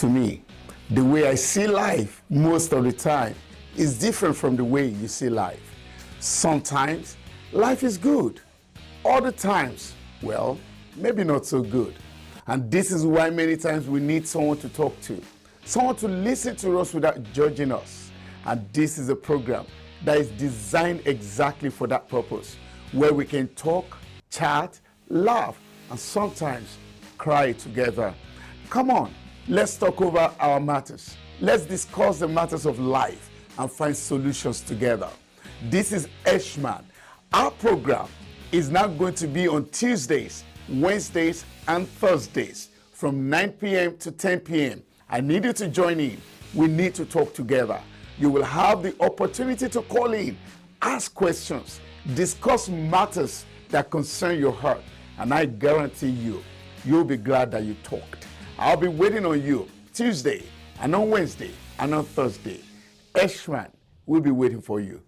To me, the way I see life most of the time is different from the way you see life. Sometimes life is good. Other times, well, maybe not so good. And this is why many times we need someone to talk to, someone to listen to us without judging us. And this is a program that is designed exactly for that purpose, where we can talk, chat, laugh, and sometimes cry together. Come on, let's talk over our matters. Let's discuss the matters of life and find solutions together. This is SHINA. Our program is now going to be on Tuesdays, Wednesdays, and Thursdays from 9 p.m. to 10 p.m. I need you to join in. We need to talk together. You will have the opportunity to call in, ask questions, discuss matters that concern your heart, and I guarantee you, you'll be glad that you talked. I'll be waiting on you Tuesday, and on Wednesday, and on Thursday. SHINA will be waiting for you.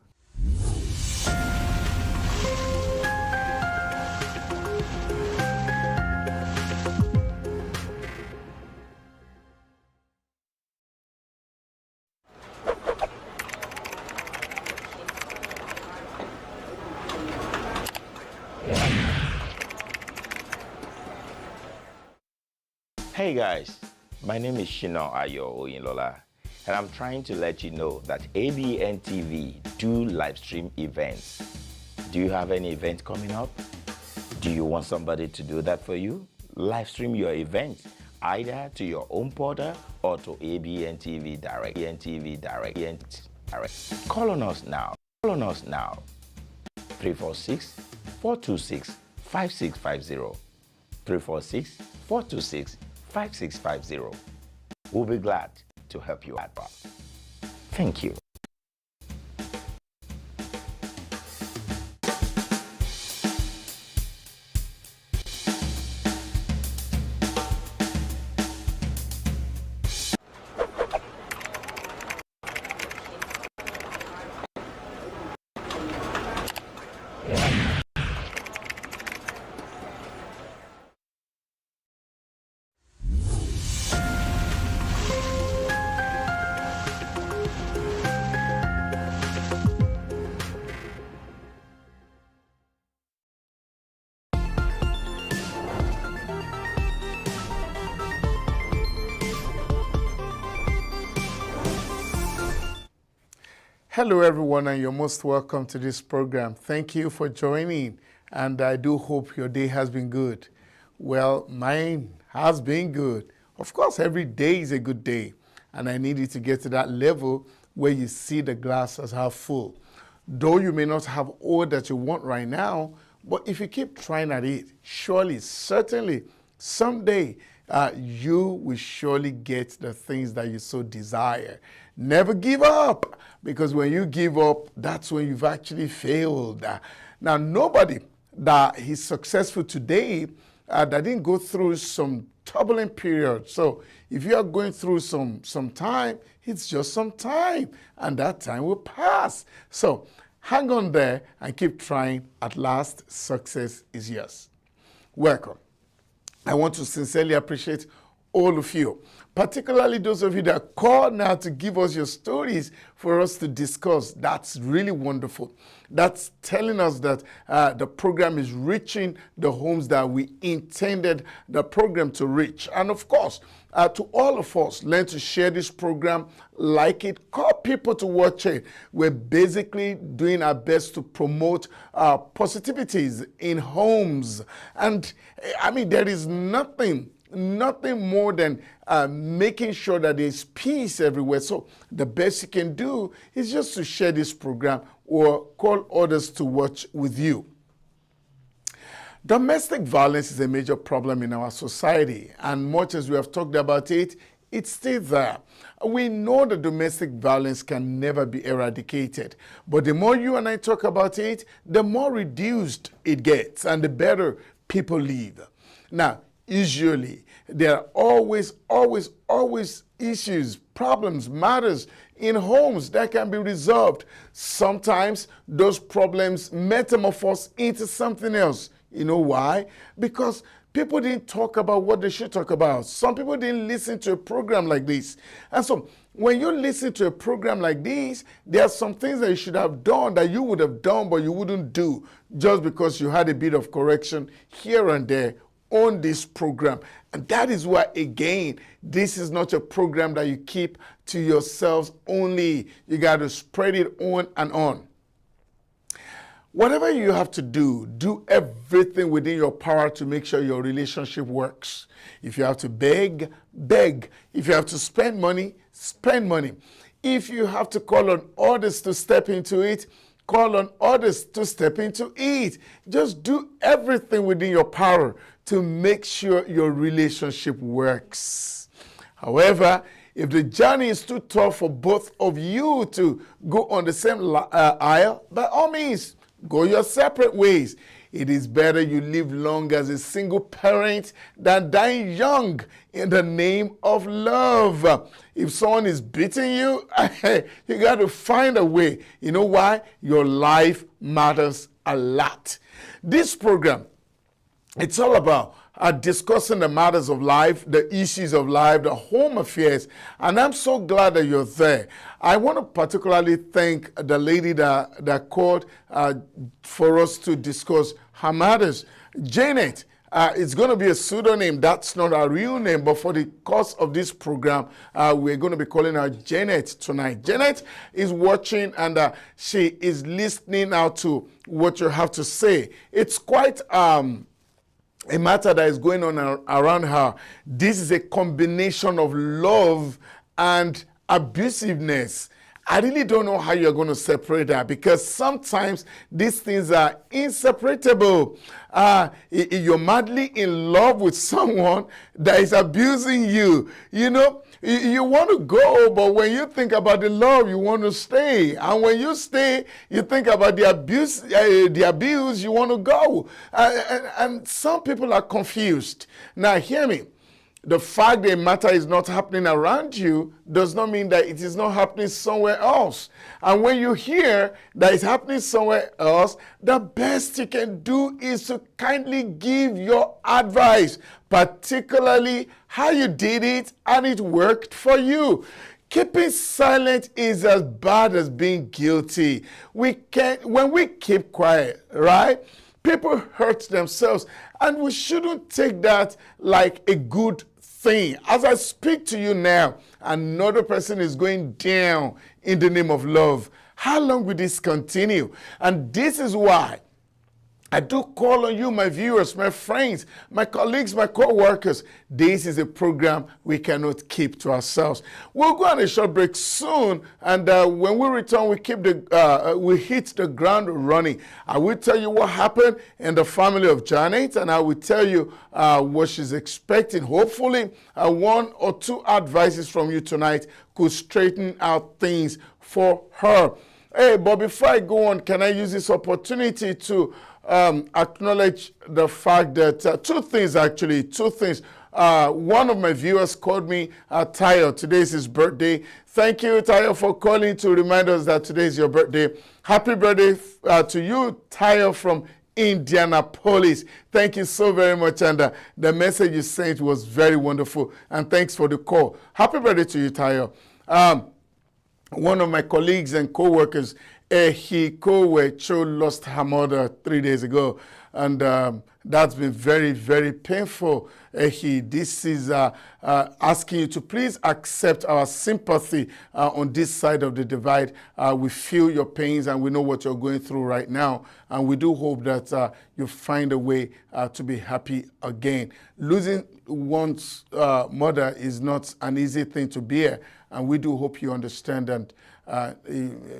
Hey guys, my name is SHINA OYINLOLA, and I'm trying to let you know that Abntv do live stream events. Do you have any event coming up? Do you want somebody to do that for you? Live stream your event either to your own portal or to Abntv direct. Abntv direct. Call on us now. 346-426-5650. 346-426-5650. We'll be glad to help you out. Thank you. Hello everyone, and you're most welcome to this program. Thank you for joining, and I do hope your day has been good. Well, mine has been good. Of course, every day is a good day, and I need you to get to that level where you see the glass as half full. Though you may not have all that you want right now, but if you keep trying at it, surely, certainly, someday you will surely get the things that you so desire. Never give up, because when you give up, that's when you've actually failed. Now, nobody that is successful today that didn't go through some turbulent period. So if you are going through some time, it's just some time, and that time will pass. So hang on there and keep trying. At last, success is yours. Welcome. I want to sincerely appreciate all of you, particularly those of you that call now to give us your stories for us to discuss. That's really wonderful. That's telling us that the program is reaching the homes that we intended the program to reach. And of course, to all of us, learn to share this program, like it, call people to watch it. We're basically doing our best to promote positivities in homes. And I mean, there is nothing more than making sure that there's peace everywhere. So the best you can do is just to share this program or call others to watch with you. Domestic violence is a major problem in our society, and much as we have talked about it, it's still there. We know that domestic violence can never be eradicated, but the more you and I talk about it, the more reduced it gets and the better people live. Now, usually, there are always issues, problems, matters in homes that can be resolved. Sometimes those problems metamorphose into something else. You know why? Because People didn't talk about what they should talk about. Some people didn't listen to a program like this. And so when you listen to a program like this, there are some things that you should have done that you would have done, but you wouldn't do just because you had a bit of correction here and there on this program. And that is why, again, this is not a program that you keep to yourselves only. You got to spread it on and on. Whatever you have to do everything within your power to make sure your relationship works. If you have to beg, beg. If you have to spend money, spend money. If you have to call on others to step into it, call on others to step into it. Just do everything within your power to make sure your relationship works. However, if the journey is too tough for both of you to go on the same aisle, by all means, go your separate ways. It is better you live long as a single parent than dying young in the name of love. If someone is beating you, you got to find a way. You know why? Your life matters a lot. This program, it's all about discussing the matters of life, the issues of life, the home affairs, and I'm so glad that you're there. I want to particularly thank the lady that called for us to discuss her matters. Janet, it's going to be a pseudonym. That's not her real name, but for the course of this program, we're going to be calling her Janet tonight. Janet is watching and she is listening out to what you have to say. It's quite a matter that is going on around her. This is a combination of love and abusiveness. I really don't know how you're going to separate that, because sometimes these things are inseparable. You're madly in love with someone that is abusing you. You know, you want to go, but when you think about the love, you want to stay. And when you stay, you think about the abuse, you want to go. And some people are confused. Now, hear me. The fact that a matter is not happening around you does not mean that it is not happening somewhere else. And when you hear that it's happening somewhere else, the best you can do is to kindly give your advice, particularly how you did it and it worked for you. Keeping silent is as bad as being guilty. When we keep quiet, right? People hurt themselves, and we shouldn't take that like a good thing. As I speak to you now, another person is going down in the name of love. How long will this continue? And this is why I do call on you, my viewers, my friends, my colleagues, my co-workers. This is a program we cannot keep to ourselves. We'll go on a short break soon, and when we return, we hit the ground running. I will tell you what happened in the family of Janet, and I will tell you what she's expecting. Hopefully, one or two advices from you tonight could straighten out things for her. Hey, but before I go on, can I use this opportunity to acknowledge the fact that two things. One of my viewers called me Tayo. Today is his birthday. Thank you, Tayo, for calling to remind us that today is your birthday. Happy birthday to you, Tayo, from Indianapolis. Thank you so very much. And the message you sent was very wonderful. And thanks for the call. Happy birthday to you, Tayo. One of my colleagues and co-workers, Cho lost her mother 3 days ago, and that's been very, very painful. This is asking you to please accept our sympathy on this side of the divide. We feel your pains and we know what you're going through right now, and we do hope that you find a way to be happy again. Losing one's mother is not an easy thing to bear, and we do hope you understand, and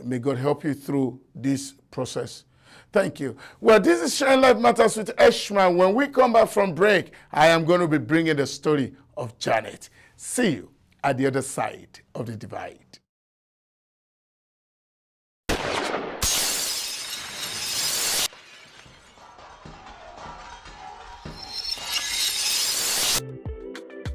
may God help you through this process. Thank you. Well, this is Shine Life Matters with Eshman. When we come back from break, I am going to be bringing the story of Janet. See you at the other side of the divide.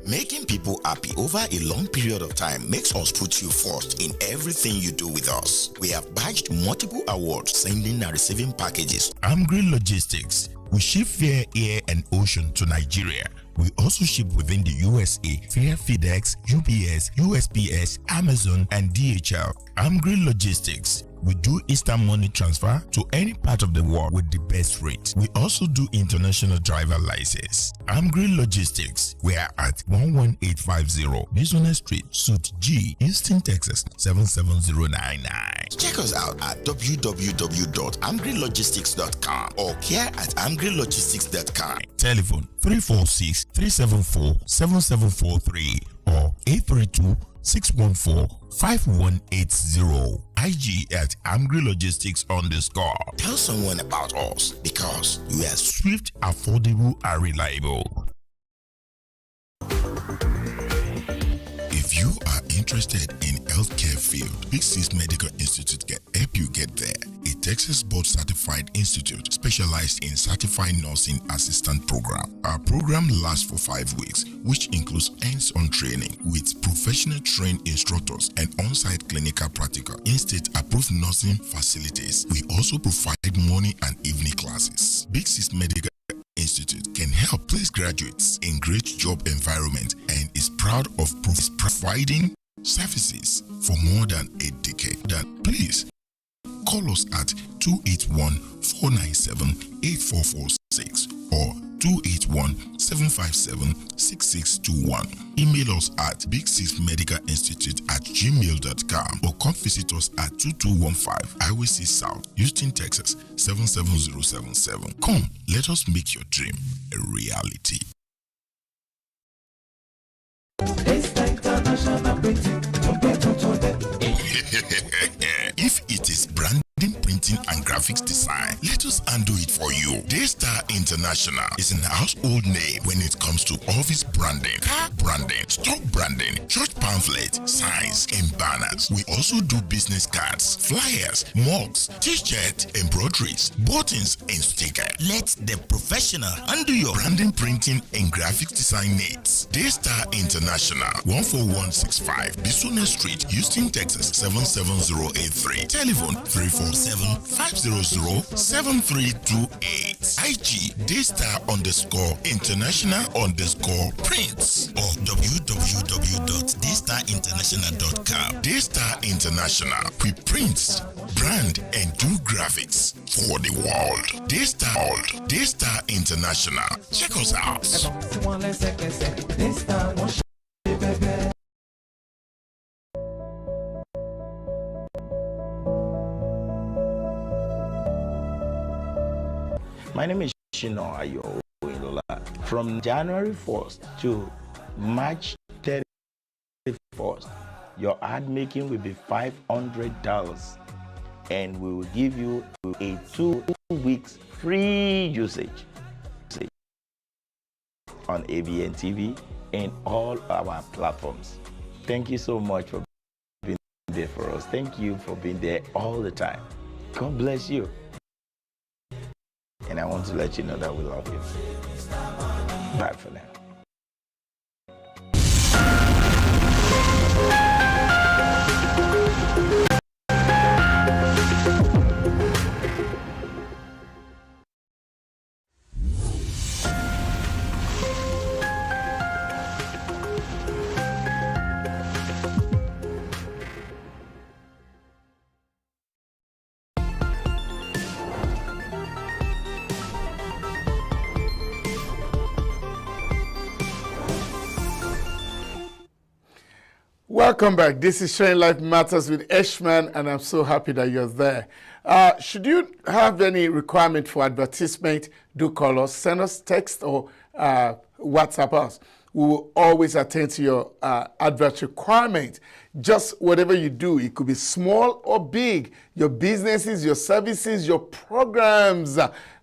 Making people happy over a long period of time makes us put you first in everything you do with us. We have badged multiple awards, sending and receiving packages. Amgri Logistics, We ship via air and ocean to Nigeria. We also ship within the USA via FedEx, UPS, USPS, Amazon, and DHL. Amgrid Logistics. We do instant money transfer to any part of the world with the best rate. We also do international driver license. Amgrid Logistics. We are at 11850 Business Street, Suite G, Houston, Texas 77099. Check us out at www.amgridlogistics.com or care@amgridlogistics.com. Telephone 346-374-7743 or 832-614-5180. IG at AmgriLogistics_. Tell someone about us because We are swift, affordable, and reliable. If you are interested in healthcare field, Big Sis Medical Institute can help you get there. A Texas board certified institute specialized in certified nursing assistant program. Our program lasts for 5 weeks, which includes hands-on training with professional trained instructors and on-site clinical practical in-state approved nursing facilities. We also provide morning and evening classes. Big Sis Medical Institute can help place graduates in great job environment and is proud of providing services for more than a decade. Please call us at 281-497-8446 or 281-757-6621. Email us at bigsismedicalinstitute@gmail.com or come visit us at 2215 Highway 6 South, Houston, Texas 77077. Come, let us make your dream a reality. If it is branding, printing, and graphics design, let us undo it for you. Daystar International is an household name when it comes to office branding, car branding, stock branding, church pamphlet, signs, and banners. We also do business cards, flyers, mugs, t-shirts, embroideries, buttons, and stickers. Let the professional undo your branding, printing, and graphics design needs. Daystar International, 14165 Business Street, Houston, Texas 77083. Telephone 347-500-7328. IG Daystar_International_prints or www.daystarinternational.com. Daystar International. We print, brand, and do graphics for the world. Daystar International. Check us out. My name is SHINA OYINLOLA. From January 1st to March 31st, your ad making will be $500 and we will give you a 2 weeks free usage on Abntv and all our platforms. Thank you so much for being there for us. Thank you for being there all the time. God bless you. And I want to let you know that we love you. Bye for now. Welcome back. This is Sharing Life Matters with Eshman, and I'm so happy that you're there. Should you have any requirement for advertisement, do call us, send us text or WhatsApp us. We will always attend to your advert requirement. Just whatever you do, it could be small or big, your businesses, your services, your programs,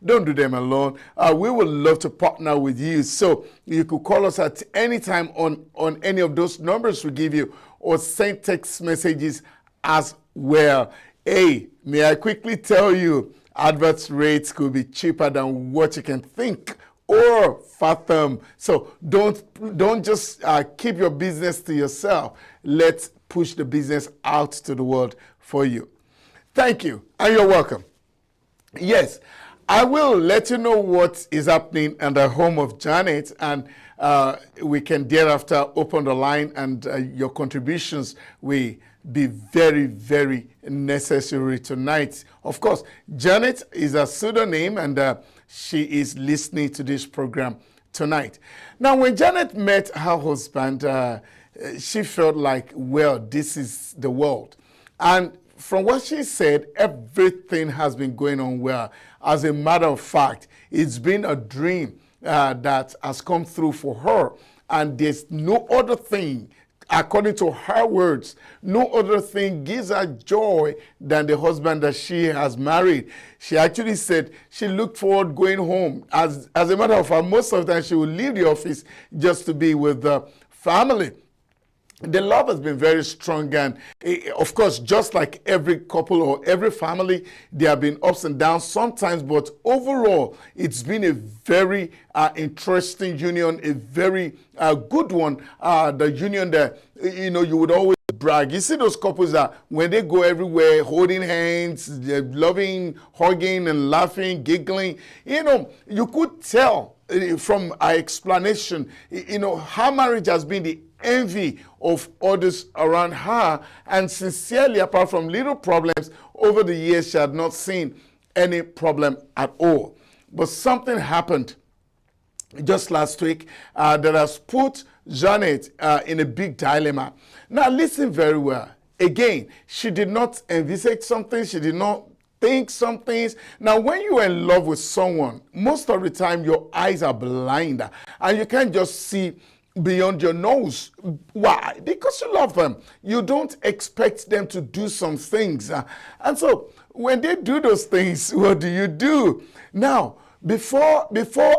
don't do them alone. We would love to partner with you. So you could call us at any time on any of those numbers we give you or send text messages as well. Hey, may I quickly tell you, advert rates could be cheaper than what you can think or fathom. So don't just keep your business to yourself. Let's push the business out to the world for you. Thank you, and you're welcome. Yes, I will let you know what is happening at the home of Janet, and we can thereafter open the line, and your contributions will be very, very necessary tonight. Of course, Janet is a pseudonym, and she is listening to this program tonight. Now, when Janet met her husband, she felt like, well, this is the world. And from what she said, everything has been going on well. As a matter of fact, it's been a dream that has come through for her. And there's no other thing, according to her words, no other thing gives her joy than the husband that she has married. She actually said she looked forward going home. As a matter of fact, most of the time she would leave the office just to be with the family. The love has been very strong, and of course, just like every couple or every family, there have been ups and downs sometimes, but overall, it's been a very interesting union, a very good one. The union that, you would always brag. You see those couples that when they go everywhere, holding hands, loving, hugging, and laughing, giggling, you could tell from our explanation, her marriage has been the envy of others around her, and sincerely, apart from little problems over the years, she had not seen any problem at all. But something happened just last week that has put Janet in a big dilemma. Now listen very well. Again, she did not envisage something, she did not think some things. Now, when you are in love with someone, most of the time your eyes are blind and you can't just see beyond your nose. Why? Because you love them. You don't expect them to do some things. And so when they do those things, what do you do? Now, before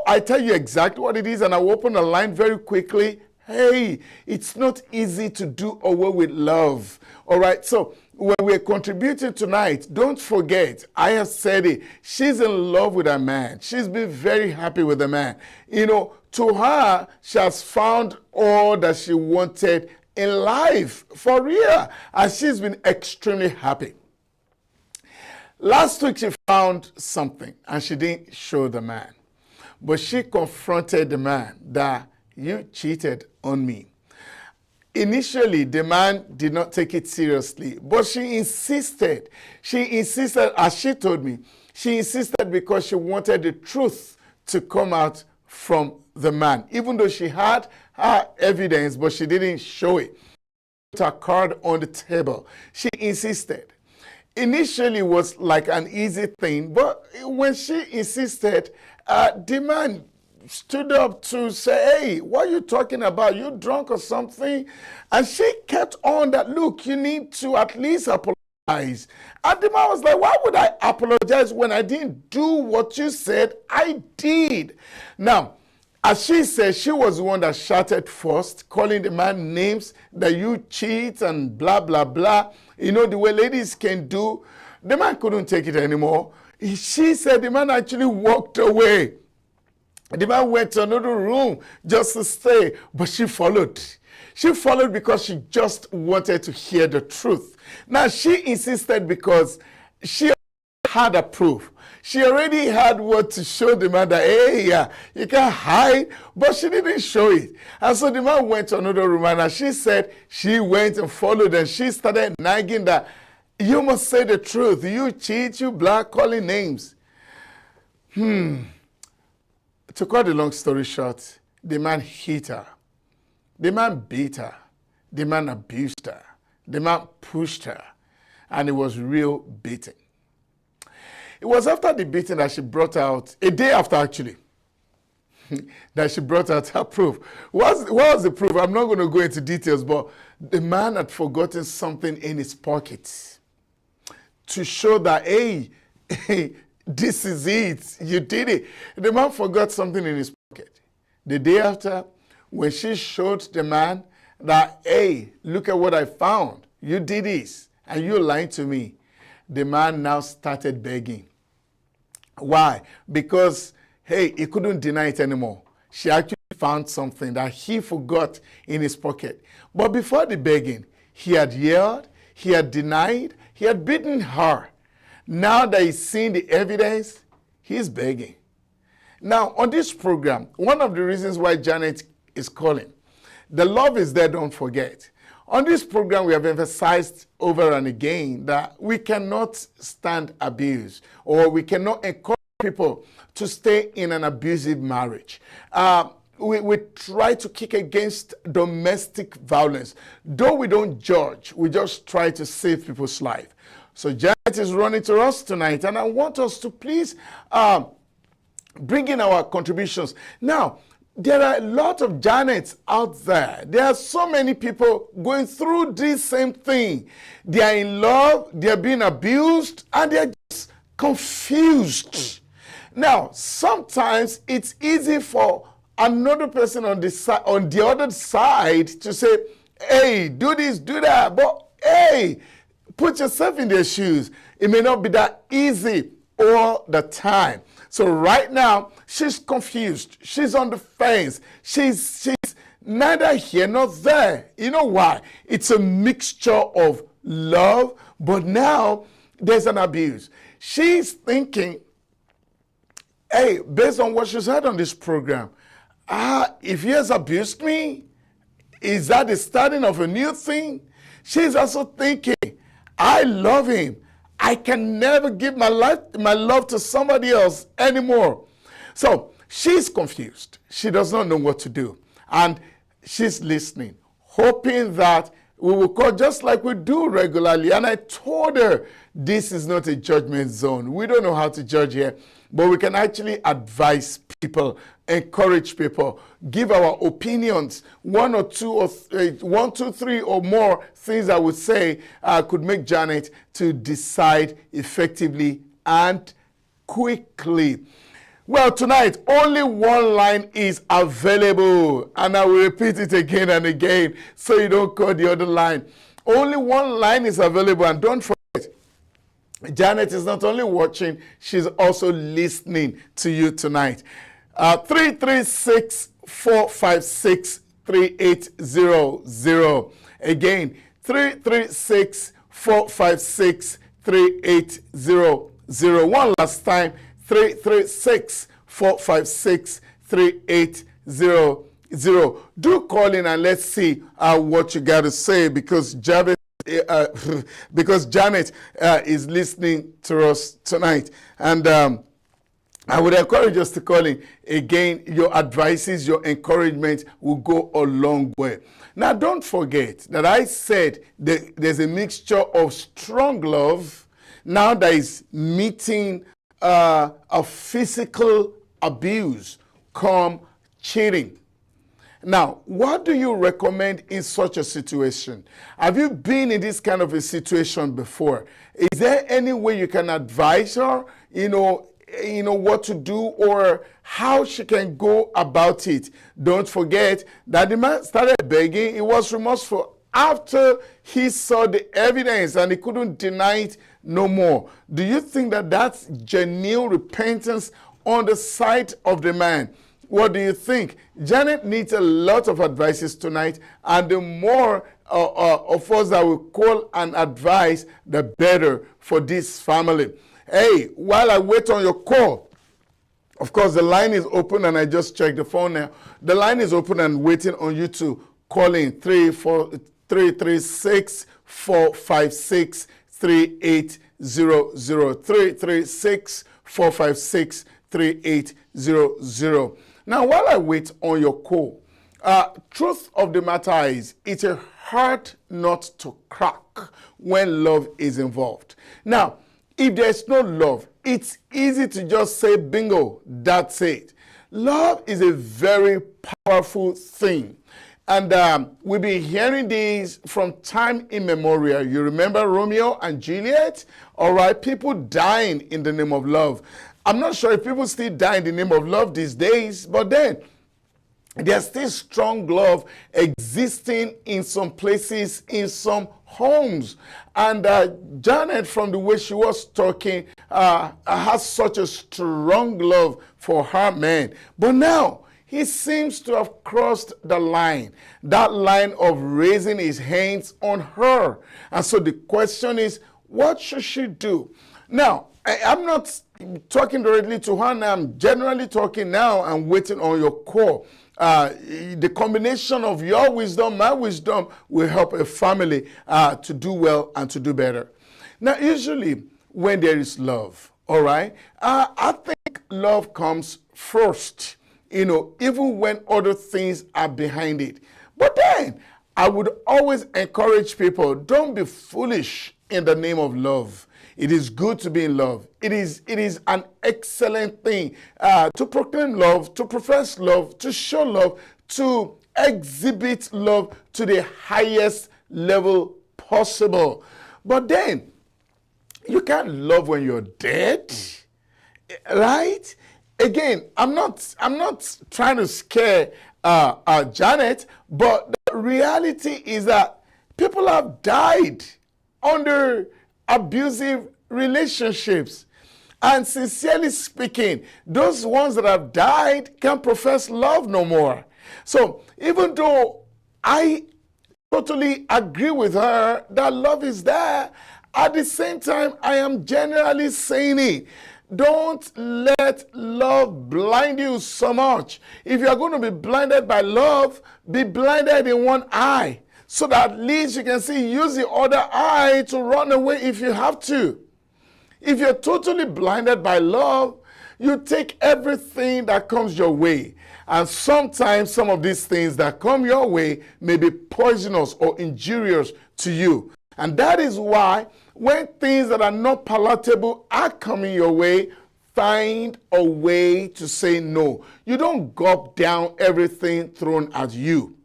I tell you exactly what it is, and I'll open the line very quickly, hey, it's not easy to do away with love. All right, so when we're contributing tonight, don't forget, I have said it, she's in love with a man. She's been very happy with the man. To her, she has found all that she wanted in life, for real, and she's been extremely happy. Last week, she found something, and she didn't show the man. But she confronted the man that, you cheated on me. Initially, the man did not take it seriously, but she insisted. She insisted, as she told me, she insisted because she wanted the truth to come out from the man, even though she had her evidence, but she didn't show it. Put her card on the table. She insisted. Initially, it was like an easy thing, but when she insisted, the man stood up to say, hey, what are you talking about? You drunk or something? And she kept on that, look, you need to at least apologize. And the man was like, why would I apologize when I didn't do what you said I did? Now, as she said, she was the one that shouted first, calling the man names that you cheat and blah, blah, blah. The way ladies can do. The man couldn't take it anymore. She said the man actually walked away. The man went to another room just to stay, but she followed. She followed because she just wanted to hear the truth. Now, she insisted because she had a proof. She already had what to show the man that, hey, you can't hide, but she didn't show it. And so the man went to another room, and as she said, she went and followed, and she started nagging that, you must say the truth. You cheat, you blah, calling names. To cut the long story short, the man hit her. The man beat her. The man abused her. The man pushed her. And it was real beating. It was after the beating that she brought out, a day after actually, that she brought out her proof. What was the proof? I'm not going to go into details, but the man had forgotten something in his pocket to show that, hey, this is it. You did it. The man forgot something in his pocket. The day after, when she showed the man that, hey, look at what I found. You did this, and you lied to me. The man now started begging. Why? Because, hey, he couldn't deny it anymore. She actually found something that he forgot in his pocket. But before the begging, he had yelled, he had denied, he had beaten her. Now that he's seen the evidence, He's begging. Now, on this program, one of the reasons why Janet is calling, the love is there, don't forget. On this program, we have emphasized over and again that we cannot stand abuse, or we cannot encourage people to stay in an abusive marriage. We try to kick against domestic violence. Though we don't judge, we just try to save people's life. So Janet is running to us tonight, and I want us to please bring in our contributions. Now, there are a lot of Janets out there. There are so many people going through this same thing. They are in love, they are being abused, and they are just confused. Now, sometimes it's easy for another person on the other side to say, hey, do this, do that, but hey, put yourself in their shoes. It may not be that easy all the time. So right now, she's confused. She's on the fence. She's neither here nor there. You know why? It's a mixture of love, but now there's an abuse. She's thinking, hey, based on what she's heard on this program, if he has abused me, is that the starting of a new thing? She's also thinking, I love him. I can never give my love to somebody else anymore. So she's confused. She does not know what to do. And she's listening, hoping that we will call just like we do regularly. And I told her, this is not a judgment zone. We don't know how to judge here, but we can actually advise people, encourage people, give our opinions. One, two, three or more things I would say could make Janet to decide effectively and quickly. Well, tonight, only one line is available, and I will repeat it again and again so you don't call the other line. Only one line is available, and don't forget, Janet is not only watching, she's also listening to you tonight. 336-456-3800. Again, 336-456-3800. One last time, 336-456-3800. Do call in and let's see what you got to say, because Janet is listening to us tonight. And I would encourage us to call in. Again, your advices, your encouragement will go a long way. Now, don't forget that I said that there's a mixture of strong love now that is meeting a physical abuse come cheating. Now, what do you recommend in such a situation? Have you been in this kind of a situation before? Is there any way you can advise her, what to do or how she can go about it? Don't forget that the man started begging. He was remorseful after he saw the evidence and he couldn't deny it no more. Do you think that that's genuine repentance on the side of the man? What do you think? Janet needs a lot of advices tonight, and the more of us that will call and advise, the better for this family. Hey, while I wait on your call, of course, the line is open, and I just checked the phone now. The line is open and waiting on you to call in 336-456-3800. 336-456-3800. Now, while I wait on your call, truth of the matter is, it's a hard nut to crack when love is involved. Now, if there's no love, it's easy to just say, bingo, that's it. Love is a very powerful thing. And we've been hearing these from time immemorial. You remember Romeo and Juliet? All right, people dying in the name of love. I'm not sure if people still die in the name of love these days, but then there's still strong love existing in some places, in some homes. And Janet, from the way she was talking, has such a strong love for her man. But now, he seems to have crossed the line, that line of raising his hands on her. And so the question is, what should she do? Now, I'm not talking directly to her now. I'm generally talking now and waiting on your call. The combination of your wisdom, my wisdom, will help a family to do well and to do better. Now, usually when there is love, all right, I think love comes first, you know, even when other things are behind it. But then I would always encourage people, don't be foolish in the name of love. It is good to be in love. It is an excellent thing to proclaim love, to profess love, to show love, to exhibit love to the highest level possible. But then, you can't love when you're dead, right? Again, I'm not trying to scare Janet, but the reality is that people have died under abusive relationships. And sincerely speaking, those ones that have died can't profess love no more. So even though I totally agree with her that love is there, at the same time, I am generally saying it. Don't let love blind you so much. If you are going to be blinded by love, be blinded in one eye, so that at least you can see, use the other eye to run away if you have to. If you're totally blinded by love, you take everything that comes your way. And sometimes some of these things that come your way may be poisonous or injurious to you. And that is why when things that are not palatable are coming your way, find a way to say no. You don't gulp down everything thrown at you.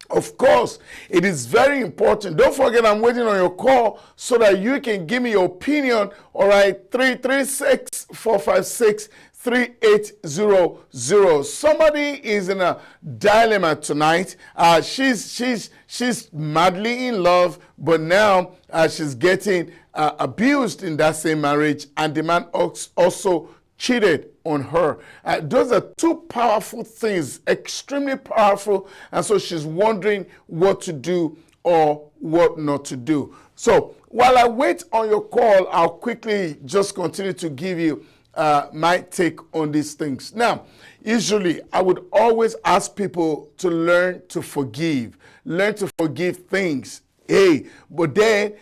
Of course, it is very important. Don't forget, I'm waiting on your call so that you can give me your opinion. All right, 336-456-3800. Somebody is in a dilemma tonight. She's madly in love, but now she's getting abused in that same marriage, and the man also cheated on her. Those are two powerful things, extremely powerful, and so she's wondering what to do or what not to do. So while I wait on your call, I'll quickly just continue to give you my take on these things. Now, usually I would always ask people to learn to forgive things. Hey, but then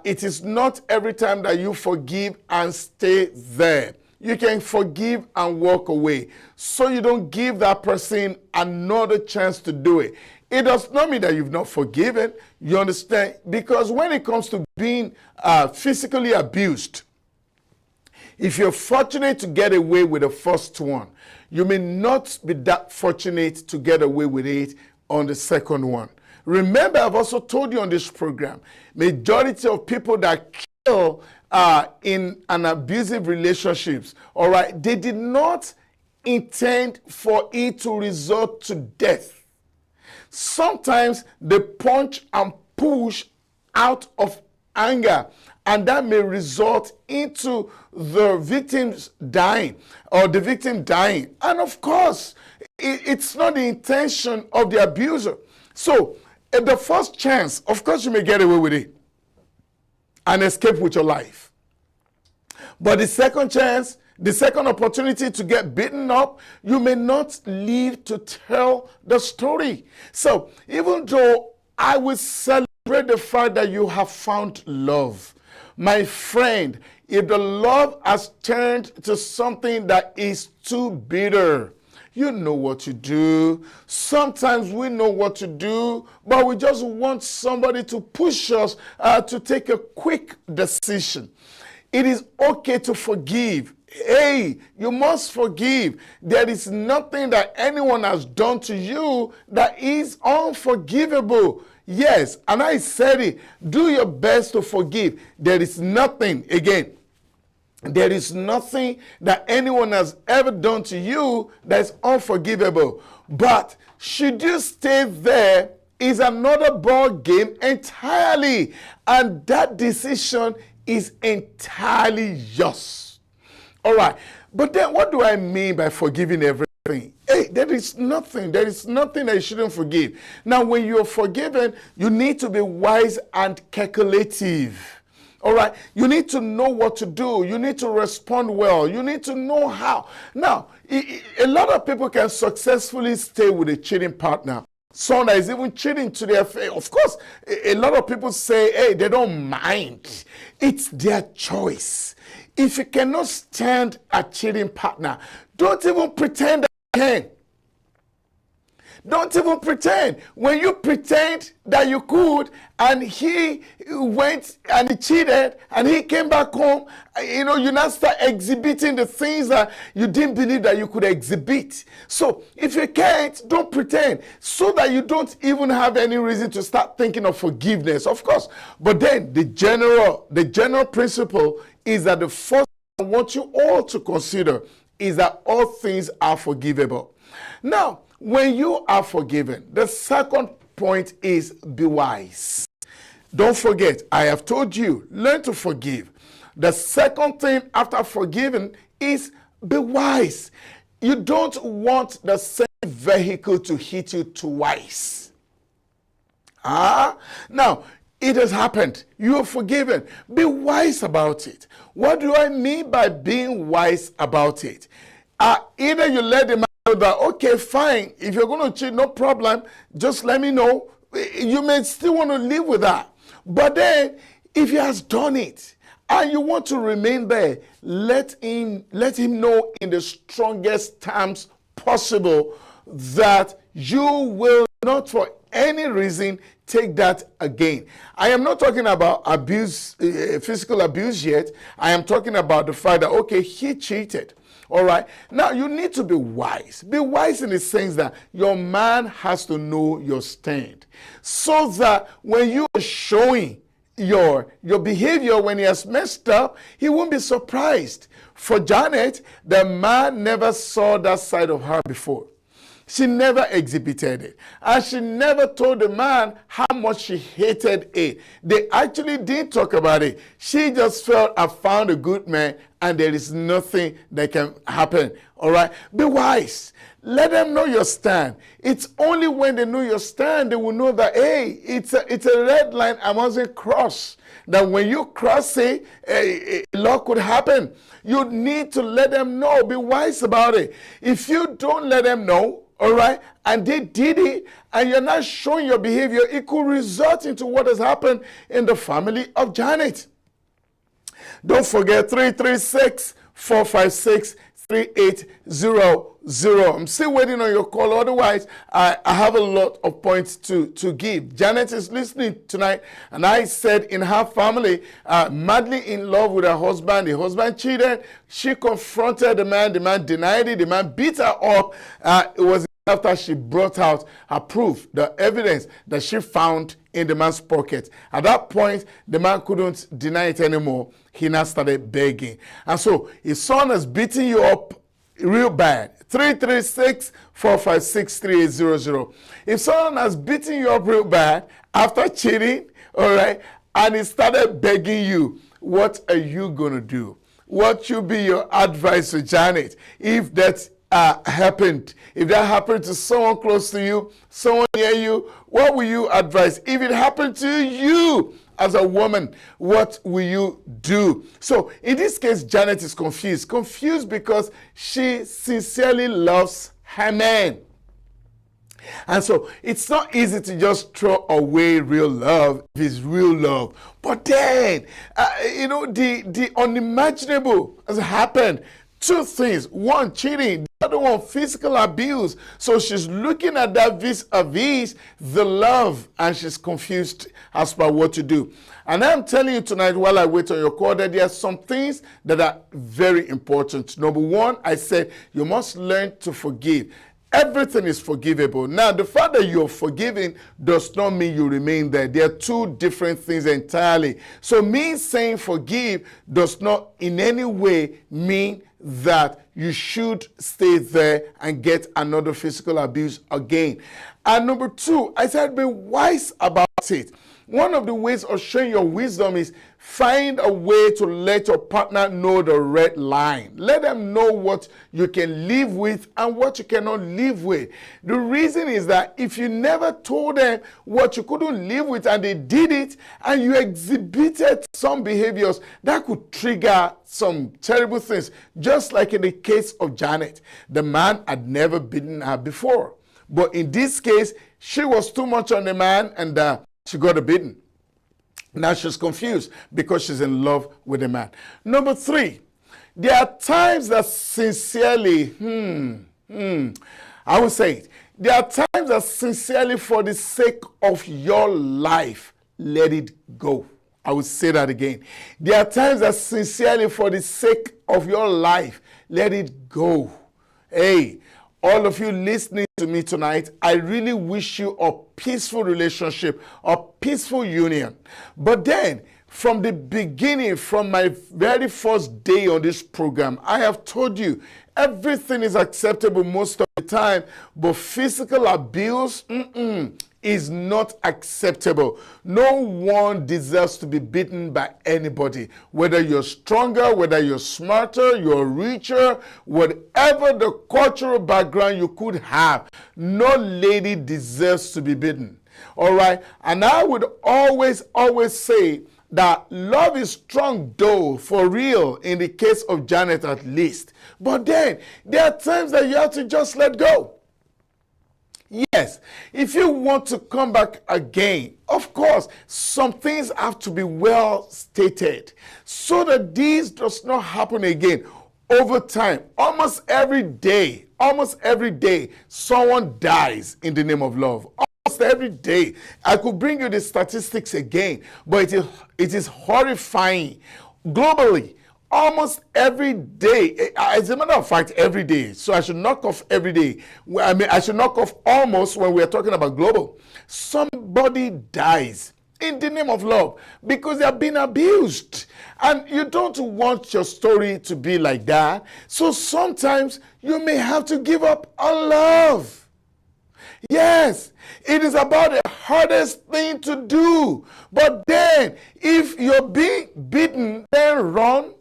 it is not every time that you forgive and stay there. You can forgive and walk away, so you don't give that person another chance to do it. It does not mean that you've not forgiven, you understand? Because when it comes to being physically abused, if you're fortunate to get away with the first one, you may not be that fortunate to get away with it on the second one. Remember, I've also told you on this program, majority of people that kill in an abusive relationships, all right, they did not intend for it to result to death. Sometimes they punch and push out of anger, and that may result into the victims dying or the victim dying. And of course, it's not the intention of the abuser. So at the first chance, of course, you may get away with it and escape with your life. But the second chance, the second opportunity to get beaten up, you may not live to tell the story. So even though I will celebrate the fact that you have found love, my friend, if the love has turned to something that is too bitter, you know what to do. Sometimes we know what to do, but we just want somebody to push us to take a quick decision. It is okay to forgive. Hey, you must forgive. There is nothing that anyone has done to you that is unforgivable. Yes, and I said it. Do your best to forgive. There is nothing, again, there is nothing that anyone has ever done to you that is unforgivable. But should you stay there is another ball game entirely. And that decision is entirely yours. All right. But then what do I mean by forgiving everything? Hey, there is nothing that you shouldn't forgive. Now, when you're forgiven, you need to be wise and calculative. All right, you need to know what to do. You need to respond well. You need to know how. Now, a lot of people can successfully stay with a cheating partner. Someone that is even cheating to their face. Of course, a lot of people say, hey, they don't mind. It's their choice. If you cannot stand a cheating partner, don't even pretend that you can. Don't even pretend. When you pretend that you could, and he went and he cheated, and he came back home, you now start exhibiting the things that you didn't believe that you could exhibit. So if you can't, don't pretend, so that you don't even have any reason to start thinking of forgiveness, of course. But then the general principle is that the first thing I want you all to consider is that all things are forgivable. Now, when you are forgiven, the second point is be wise. Don't forget, I have told you, learn to forgive. The second thing after forgiving is be wise. You don't want the same vehicle to hit you twice. Now, it has happened. You are forgiven. Be wise about it. What do I mean by being wise about it? Either you let them know that, okay, fine, if you're going to cheat, no problem, just let me know. You may still want to live with that. But then, if he has done it, and you want to remain there, let him know in the strongest terms possible that you will not for any reason take that again. I am not talking about abuse, physical abuse yet. I am talking about the fact that, okay, he cheated. All right. Now, you need to be wise. Be wise in the sense that your man has to know your stand. So that when you are showing your behavior when he has messed up, he won't be surprised. For Janet, the man never saw that side of her before. She never exhibited it. And she never told the man how much she hated it. They actually did talk about it. She just felt, I found a good man and there is nothing that can happen. All right? Be wise. Let them know your stand. It's only when they know your stand, they will know that, hey, it's a red line I mustn't cross. That when you cross it, a lot could happen. You need to let them know. Be wise about it. If you don't let them know, all right, and they did it, and you're not showing your behavior, it could result into what has happened in the family of Janet. Don't forget 336-456-3800. I'm still waiting on your call. Otherwise, I have a lot of points to give. Janet is listening tonight, and I said in her family, madly in love with her husband. The husband cheated. She confronted the man. The man denied it. The man beat her up. It was after she brought out her proof, the evidence that she found in the man's pocket. At that point, the man couldn't deny it anymore. He now started begging. And so, if someone is beating you up real bad, 336-456-3800. If someone has beaten you up real bad after cheating, all right, and he started begging you, what are you going to do? What should be your advice to Janet if that happened? If that happened to someone close to you, someone near you, what will you advise? If it happened to you as a woman, what will you do? So in this case, Janet is confused. Confused because she sincerely loves her man. And so it's not easy to just throw away real love if it's real love. But then, the unimaginable has happened. Two things. One, cheating. The other one, physical abuse. So she's looking at that vis-a-vis the love, and she's confused as per what to do. And I'm telling you tonight, while I wait on your call, that there are some things that are very important. Number one, I said you must learn to forgive. Everything is forgivable. Now, the fact that you're forgiving does not mean you remain there. There are two different things entirely. So me saying forgive does not in any way mean that you should stay there and get another physical abuse again. And number two, I said be wise about it. One of the ways of showing your wisdom is find a way to let your partner know the red line. Let them know what you can live with and what you cannot live with. The reason is that if you never told them what you couldn't live with and they did it and you exhibited some behaviors, that could trigger some terrible things. Just like in the case of Janet. The man had never beaten her before. But in this case, she was too much on the man and she got a beating. Now she's confused because she's in love with the man. Number 3, there are times that sincerely, I would say it. There are times that sincerely for the sake of your life, let it go. I will say that again. There are times that sincerely for the sake of your life, let it go. Hey, all of you listening to me tonight, I really wish you a peaceful relationship, a peaceful union. But then, from the beginning, from my very first day on this program, I have told you everything is acceptable most of the time, but physical abuse is not acceptable. No one deserves to be beaten by anybody. Whether you're stronger, whether you're smarter, you're richer, whatever the cultural background you could have, no lady deserves to be beaten. All right? And I would always say that love is strong though, for real, in the case of Janet at least. But then, there are times that you have to just let go. Yes, if you want to come back again, of course, some things have to be well stated so that this does not happen again. Over time, almost every day, someone dies in the name of love. Almost every day. I could bring you the statistics again, but it is horrifying. Globally, almost every day, as a matter of fact, every day. So I should knock off every day. I mean, I should knock off almost when we are talking about global. Somebody dies in the name of love because they have been abused. And you don't want your story to be like that. So sometimes you may have to give up on love. Yes, it is about the hardest thing to do. But then, if you're being beaten, then run.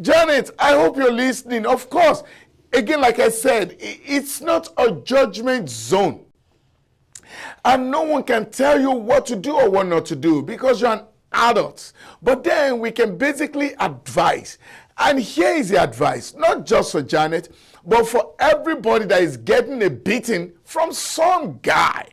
Janet, I hope you're listening. Of course, again, like I said, it's not a judgment zone. And no one can tell you what to do or what not to do because you're an adult. But then we can basically advise. And here is the advice, not just for Janet, but for everybody that is getting a beating from some guy.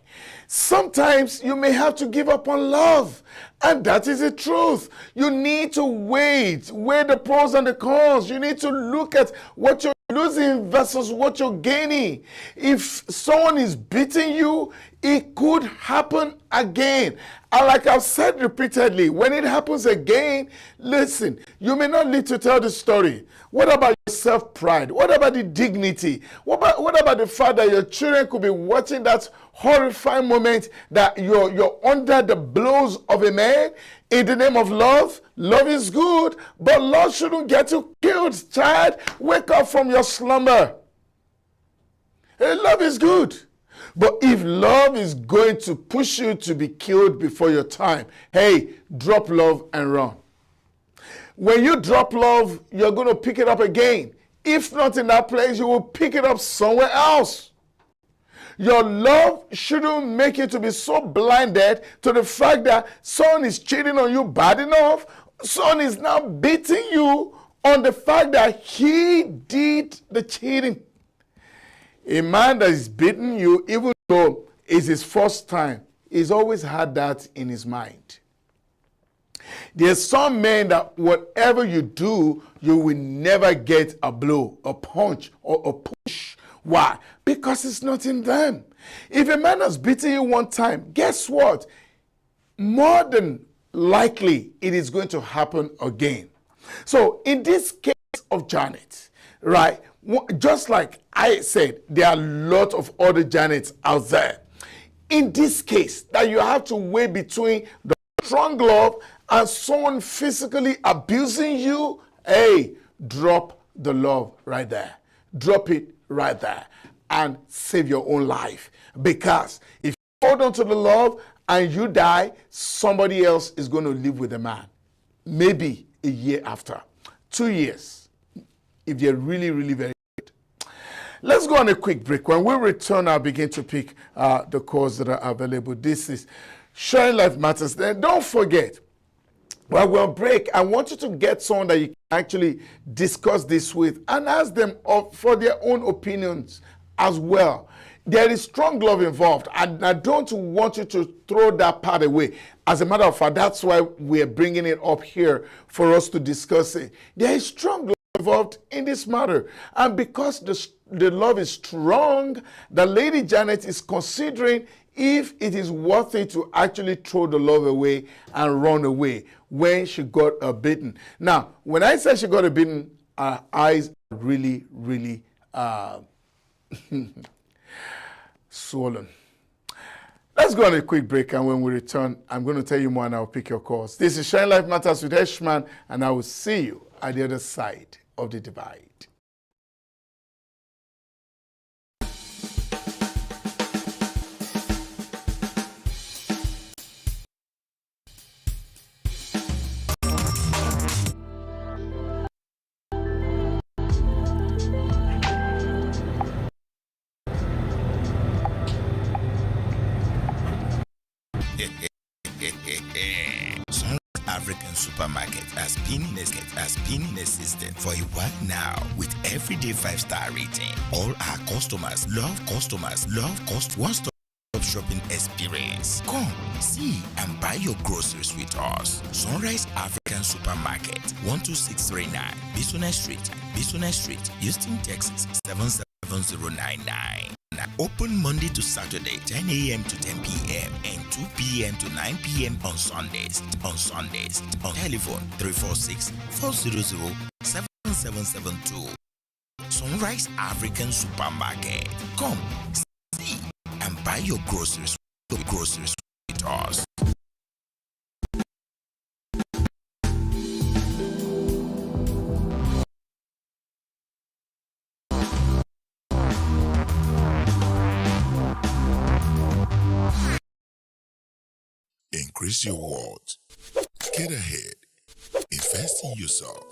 Sometimes you may have to give up on love. And that is the truth. You need to weigh the pros and the cons. You need to look at what you're losing versus what you're gaining. If someone is beating you, it could happen again. And like I've said repeatedly, when it happens again, listen, you may not need to tell the story. What about your self-pride? What about the dignity? What about the fact that your children could be watching that horrifying moment that you're under the blows of a man in the name of love? Love is good, but love shouldn't get you killed, child. Wake up from your slumber. Hey, love is good. But if love is going to push you to be killed before your time, hey, drop love and run. When you drop love, you're going to pick it up again. If not in that place, you will pick it up somewhere else. Your love shouldn't make you to be so blinded to the fact that someone is cheating on you bad enough. Someone is now beating you on the fact that he did the cheating. A man that is beating you, even though it's his first time, he's always had that in his mind. There's some men that whatever you do, you will never get a blow, a punch, or a push. Why? Because it's not in them. If a man has beaten you one time, guess what? More than likely, it is going to happen again. So in this case of Janet, right, just like I said, there are a lot of other Janets out there. In this case, that you have to weigh between the strong love and someone physically abusing you, hey, drop the love right there. Drop it right there and save your own life. Because if you hold on to the love and you die, somebody else is going to live with the man. Maybe a year after, 2 years, if they're really, really very good. Let's go on a quick break. When we return, I'll begin to pick the calls that are available. This is Sharing Life Matters. Then don't forget, while we're on break, I want you to get someone that you can actually discuss this with and ask them for their own opinions as well. There is strong love involved, and I don't want you to throw that part away. As a matter of fact, that's why we're bringing it up here for us to discuss it. There is strong love involved in this matter, and because the love is strong, the Lady Janet is considering if it is worth it to actually throw the love away and run away when she got beaten. Now, when I say she got a beaten, her eyes are really, really swollen. Let's go on a quick break, and when we return, I'm going to tell you more and I'll pick your calls. This is Shine Life Matters with Eshman, and I will see you at the other side of the divide. African supermarket has been in existence for a while now with everyday 5-star rating. All our customers love one-stop shopping experience. Come, see and buy your groceries with us. Sunrise African Supermarket, 12639 Bison Street, Houston, Texas 77099. Open Monday to Saturday, 10 a.m. to 10 p.m. and 2 p.m. to 9 p.m. on Sundays. On telephone 346-400-7772. Sunrise African Supermarket. Come, see and buy your groceries with us. Increase your worth. Get ahead. Invest in yourself.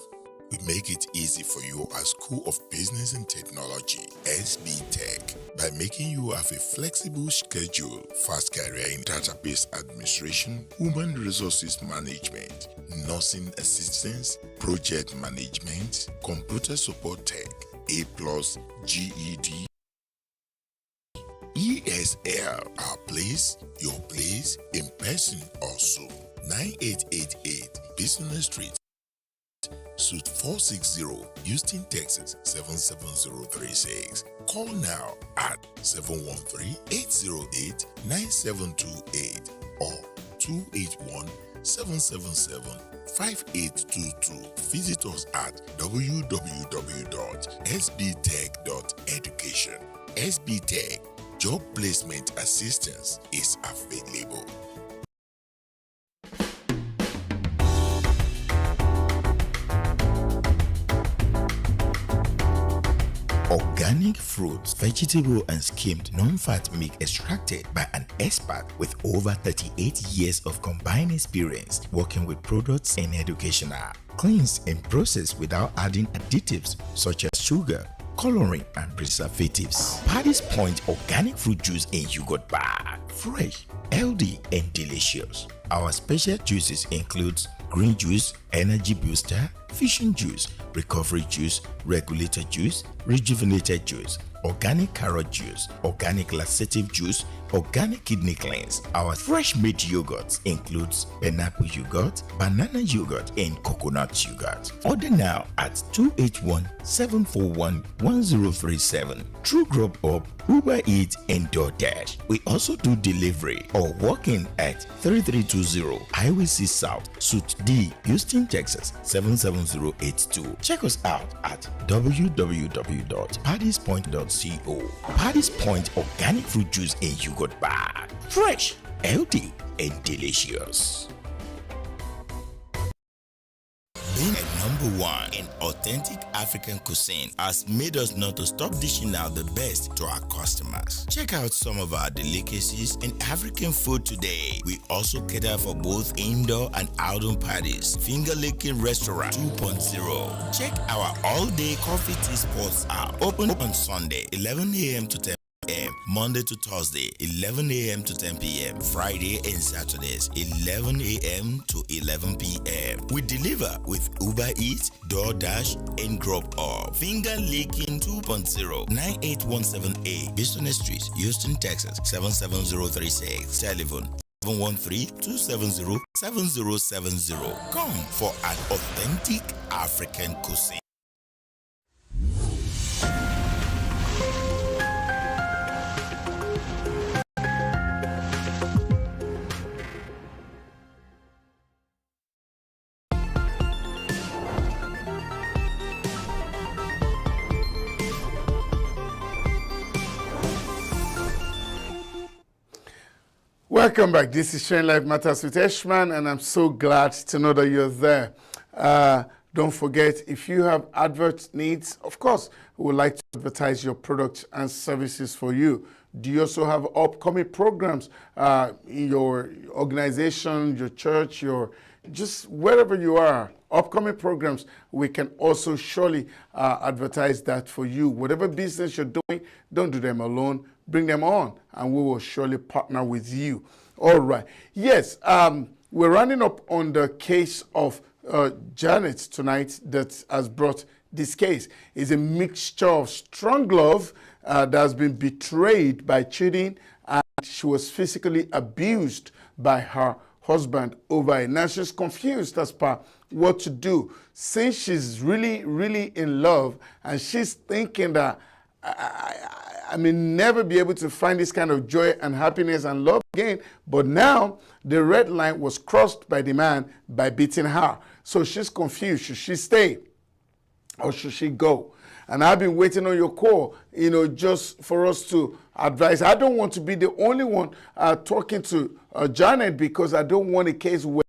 We make it easy for you at School of Business and Technology, SB Tech, by making you have a flexible schedule, fast career in database administration, human resources management, nursing assistance, project management, computer support tech, A+, GED, ESL, our place, your place, in person also. 9888 Business Street, Suite 460, Houston, Texas 77036. Call now at 713-808-9728 or 281-777-5822. Visit us at www.sbtech.education. SB Tech Job Placement Assistance is available. Organic fruits, vegetable and skimmed non-fat milk extracted by an expert with over 38 years of combined experience working with products in educational, cleansed and processed without adding additives such as sugar, coloring and preservatives. Paddy's Point organic fruit juice in yogurt bar. Fresh, healthy and delicious. Our special juices includes green juice, energy booster, fission juice, recovery juice, regulator juice, rejuvenated juice, organic carrot juice, organic laxative juice, organic kidney cleanse. Our fresh made yogurt includes pineapple yogurt, banana yogurt and coconut yogurt. Order now at 281-741-1037 through Grubhub, Uber Eats and DoorDash. We also do delivery or walk-in at 3320 Highway C South, Suite D, Houston, Texas 77082. Check us out at www.paddyspoint.co. Paddy's Point organic fruit juice and yogurt bar. Fresh, healthy and delicious. Being a #1 in authentic African cuisine has made us not to stop dishing out the best to our customers. Check out some of our delicacies in African food today. We also cater for both indoor and outdoor parties. Finger Licking Restaurant 2.0. Check our all-day coffee tea spots out. Open on Sunday, 11 a.m. to 10 p.m. Monday to Thursday, 11 a.m. to 10 p.m. Friday and Saturdays, 11 a.m. to 11 p.m. We deliver with Uber Eats, DoorDash, and Drop Off. Finger Licking 2.0, 98178 Houston Street, Houston, Texas, 77036. Telephone 713-270-7070. Come for an authentic African cuisine. Welcome back. This is Sharing Life Matters with Eshman, and I'm so glad to know that you're there. Don't forget, if you have advert needs, of course, we would like to advertise your products and services for you. Do you also have upcoming programs in your organization, your church, just wherever you are? Upcoming programs, we can also surely advertise that for you. Whatever business you're doing, don't do them alone. Bring them on, and we will surely partner with you. All right. Yes, we're running up on the case of Janet tonight that has brought this case. It's a mixture of strong love that has been betrayed by cheating, and she was physically abused by her husband over it. Now she's confused as per what to do. Since she's really, really in love, and she's thinking that I may never be able to find this kind of joy and happiness and love again. But now the red line was crossed by the man by beating her. So she's confused. Should she stay or should she go? And I've been waiting on your call, just for us to advise. I don't want to be the only one talking to Janet, because I don't want a case where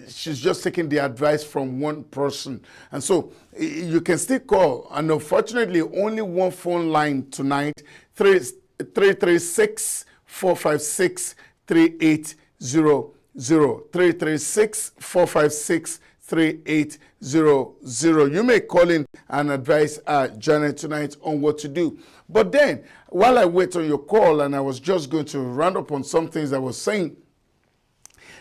she's just taking the advice from one person. And so you can still call. And unfortunately, only one phone line tonight, 336-456-3800. 336-456-3800. You may call in and advise Janet tonight on what to do. But then, while I wait on your call, and I was just going to round up on some things I was saying,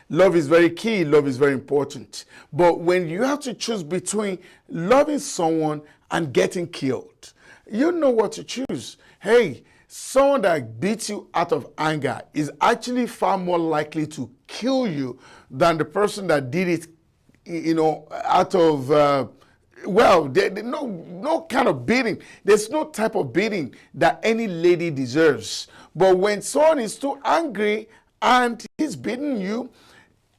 love is very key. Love is very important. But when you have to choose between loving someone and getting killed, you know what to choose. Hey, someone that beats you out of anger is actually far more likely to kill you than the person that did it, out of, no kind of beating. There's no type of beating that any lady deserves. But when someone is too angry and he's beating you,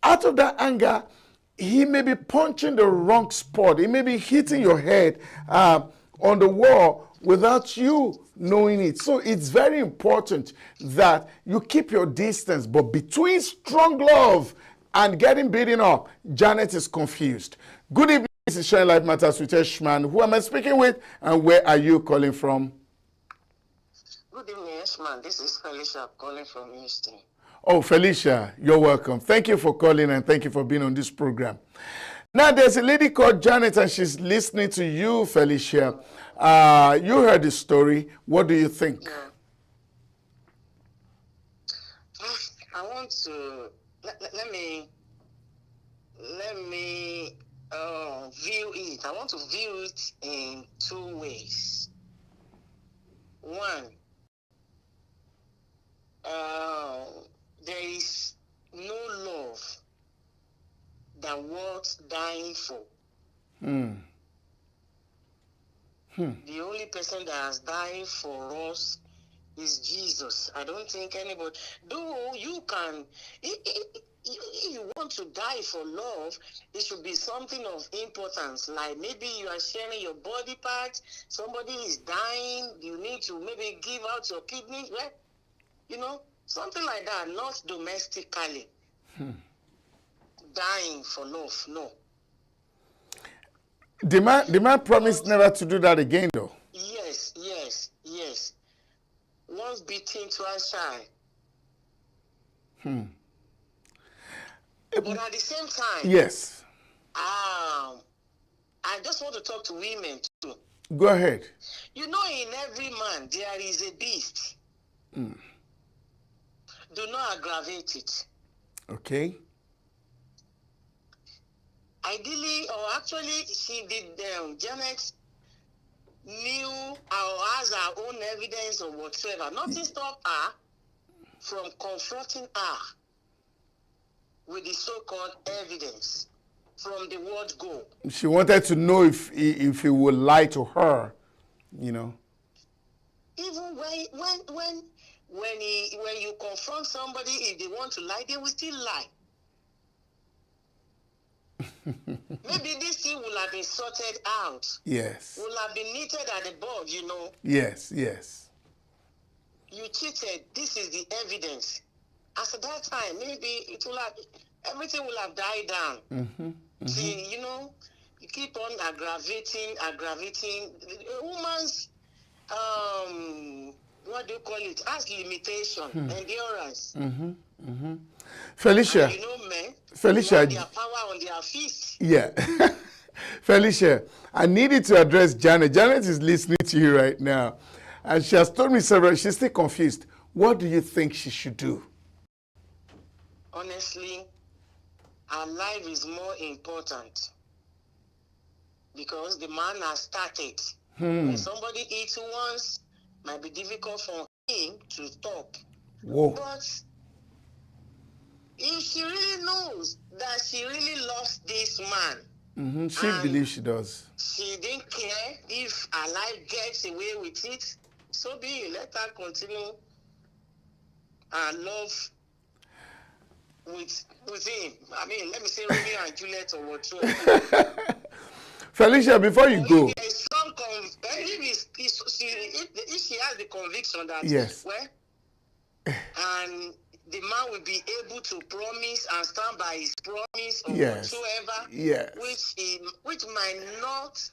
out of that anger, he may be punching the wrong spot. He may be hitting your head on the wall without you knowing it. So it's very important that you keep your distance. But between strong love and getting beaten up, Janet is confused. Good evening. This is Sharing Life Matters with Eshman. Who am I speaking with, and where are you calling from? Good evening, Eshman. This is Felicia calling from Houston. Oh, Felicia, you're welcome. Thank you for calling, and thank you for being on this program. Now, there's a lady called Janet, and she's listening to you, Felicia. You heard the story. What do you think? Yeah. I want to let me view it. I want to view it in two ways. One, there is no love that worth dying for. The only person that has died for us is Jesus. I don't think anybody, though you can, if you want to die for love, it should be something of importance. Like maybe you are sharing your body parts, somebody is dying, you need to maybe give out your kidney, right? Something like that, not domestically. Dying for love, no. The man promised never to do that again, though. Yes. Once beaten, twice shy. But at the same time, yes. I just want to talk to women too. Go ahead. You know, in every man there is a beast. Do not aggravate it. Okay. Ideally, or actually, she did. Janet knew or has her own evidence or whatsoever. Nothing stopped her from confronting her with the so-called evidence from the word go. She wanted to know if he would lie to her, you know. Even when you confront somebody, if they want to lie, they will still lie. Maybe this thing will have been sorted out. Yes. Will have been knitted at the board, you know. Yes. You cheated. This is the evidence. As at that time, maybe everything will have died down. See, you know, you keep on aggravating. A woman's what do you call it? Has limitation, endurance. Felicia. And you know, men, Felicia. have their power on their feet. Yeah. Felicia, I needed to address Janet. Janet is listening to you right now. And she has told me several, she's still confused. What do you think she should do? Honestly, her life is more important. Because the man has started. When somebody eats once, might be difficult for him to stop. Whoa. But if she really knows that she really loves this man, She believes she does. she didn't care if her life gets away with it, so be it. Let her continue her love with him. I mean, let me say Romeo and Juliet or whatsoever. Felicia, before you go. If there's some if she has the conviction that, Yes. well, and the man will be able to promise and stand by his promise or Yes. whatsoever, Yes. which might not,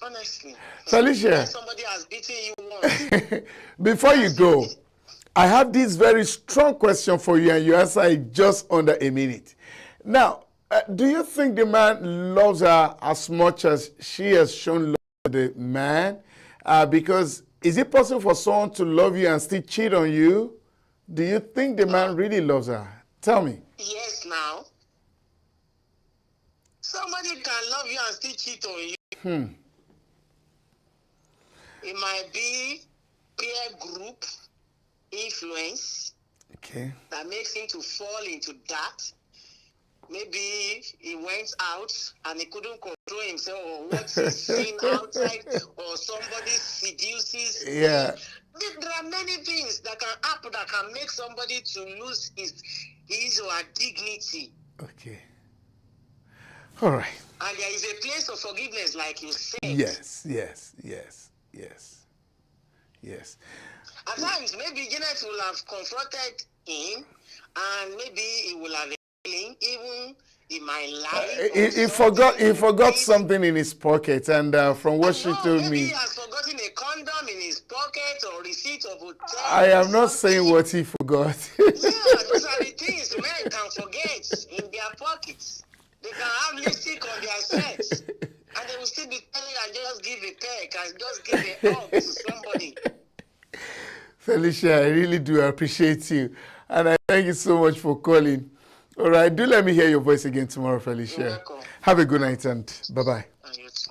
honestly. Felicia. Somebody has beaten you once. Before you go, I have this very strong question for you, and you answer it just under a minute. Now, do you think the man loves her as much as she has shown love to the man? Because is it possible for someone to love you and still cheat on you? Do you think the man really loves her? Tell me. Yes, now. Somebody can love you and still cheat on you. It might be peer group influence that makes him to fall into that. Maybe he went out and he couldn't control himself, or what he's seen outside, or somebody seduces him. Yeah. There are many things that can happen that can make somebody to lose his or her dignity. Okay. All right. And there is a place of forgiveness, like you said. Yes. At times, maybe Janet will have confronted him, and maybe he will have even in my life. He forgot something in his pocket, and from what she told me, he has forgotten a condom in his pocket or receipt of hotel. I am not saying what he forgot. Yeah, those are the things men can forget in their pockets. They can have lipstick on their shirts, and they will still be telling you, just give a peck and just give a hug to somebody. Felicia, I really do appreciate you, and I thank you so much for calling. All right, do let me hear your voice again tomorrow, Felicia. You're welcome. Have a good night and bye-bye. And you too.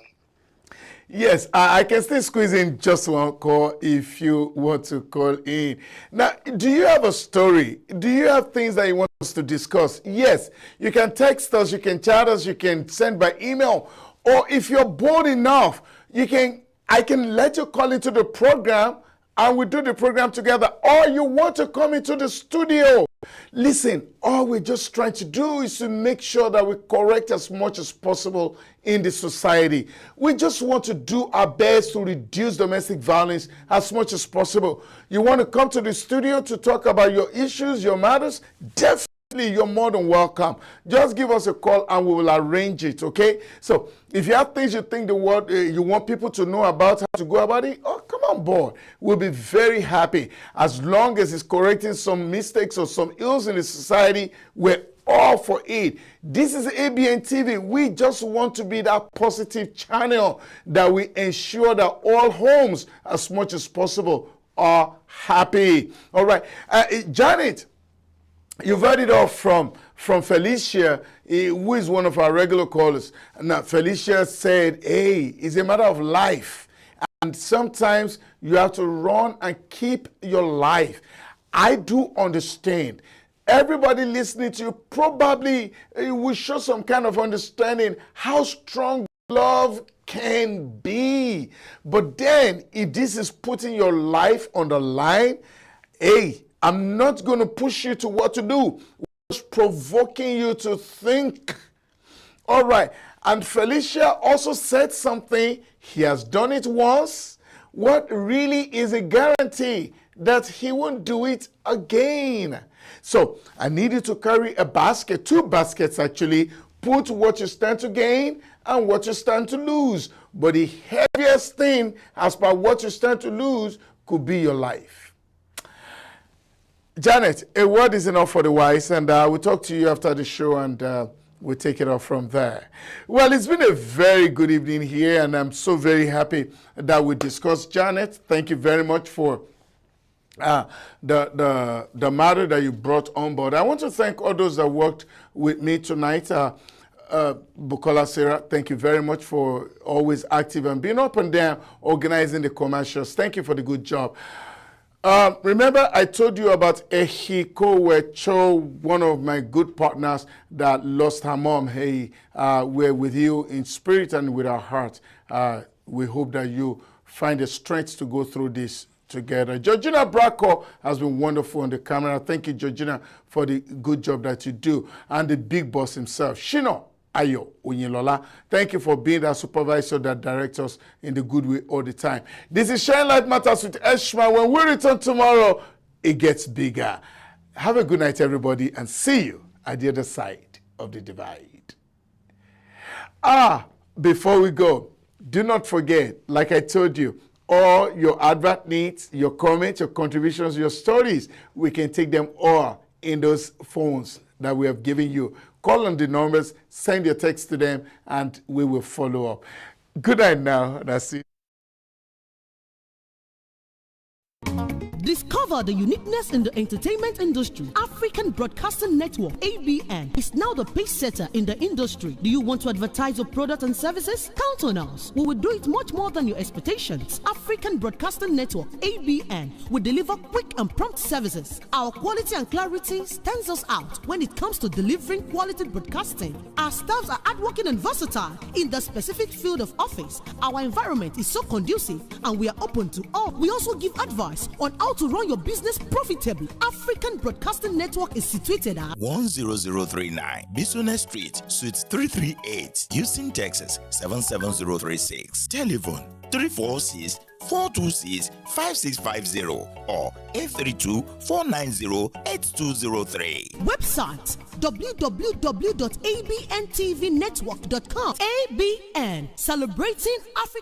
Yes, I can still squeeze in just one call if you want to call in. Now, do you have a story? Do you have things that you want us to discuss? Yes, you can text us, you can chat us, you can send by email, or if you're bold enough, I can let you call into the program and we do the program together, or you want to come into the studio. Listen, all we're just trying to do is to make sure that we correct as much as possible in the society. We just want to do our best to reduce domestic violence as much as possible. You want to come to the studio to talk about your issues, your matters? Definitely you're more than welcome. Just give us a call and we will arrange it, okay? So if you have things you think you want people to know about, how to go about it, oh, come on board. We'll be very happy. As long as it's correcting some mistakes or some ills in the society, we're all for it. This is Abntv. We just want to be that positive channel that we ensure that all homes, as much as possible, are happy. All right. Janet, you've heard it all from Felicia, who is one of our regular callers. Now, Felicia said, hey, it's a matter of life. And sometimes you have to run and keep your life. I do understand. Everybody listening to you probably will show some kind of understanding how strong love can be. But then, if this is putting your life on the line, hey, I'm not going to push you to what to do. Just provoking you to think. All right. And Felicia also said something. He has done it once. What really is a guarantee that he won't do it again? So I need you to carry a basket, 2 baskets actually. Put what you stand to gain and what you stand to lose. But the heaviest thing as per what you stand to lose could be your life. Janet, a word is enough for the wise, and we'll talk to you after the show, and we'll take it off from there. Well, it's been a very good evening here, and I'm so very happy that we discussed. Janet, thank you very much for the matter that you brought on board. I want to thank all those that worked with me tonight. Bukola Sarah, thank you very much for always active and being up and down, organizing the commercials. Thank you for the good job. Remember, I told you about Ehiko Wecho, one of my good partners that lost her mom. Hey, we're with you in spirit and with our heart. We hope that you find the strength to go through this together. Georgina Bracco has been wonderful on the camera. Thank you, Georgina, for the good job that you do. And the big boss himself, SHINA, OYINLOLA. Thank you for being that supervisor that directs us in the good way all the time. This is Shine Light Matters with Eshma. When we return tomorrow, it gets bigger. Have a good night, everybody, and see you at the other side of the divide. Before we go, do not forget, like I told you, all your advert needs, your comments, your contributions, your stories, we can take them all in those phones that we have given you. Call on the numbers, send your text to them, and we will follow up. Good night now, and I'll see you. Discover the uniqueness in the entertainment industry. African Broadcasting Network, ABN, is now the pace setter in the industry. Do you want to advertise your product and services? Count on us. We will do it much more than your expectations. African Broadcasting Network, ABN, will deliver quick and prompt services. Our quality and clarity stands us out when it comes to delivering quality broadcasting. Our staffs are hardworking and versatile in the specific field of office. Our environment is so conducive, and we are open to all. We also give advice on how to run your business profitably. African Broadcasting Network is situated at 10039 Business Street, Suite 338, Houston, Texas 77036. Telephone 346-426-5650 or 832-490-8203. Website www.abntvnetwork.com. ABN, celebrating Africa.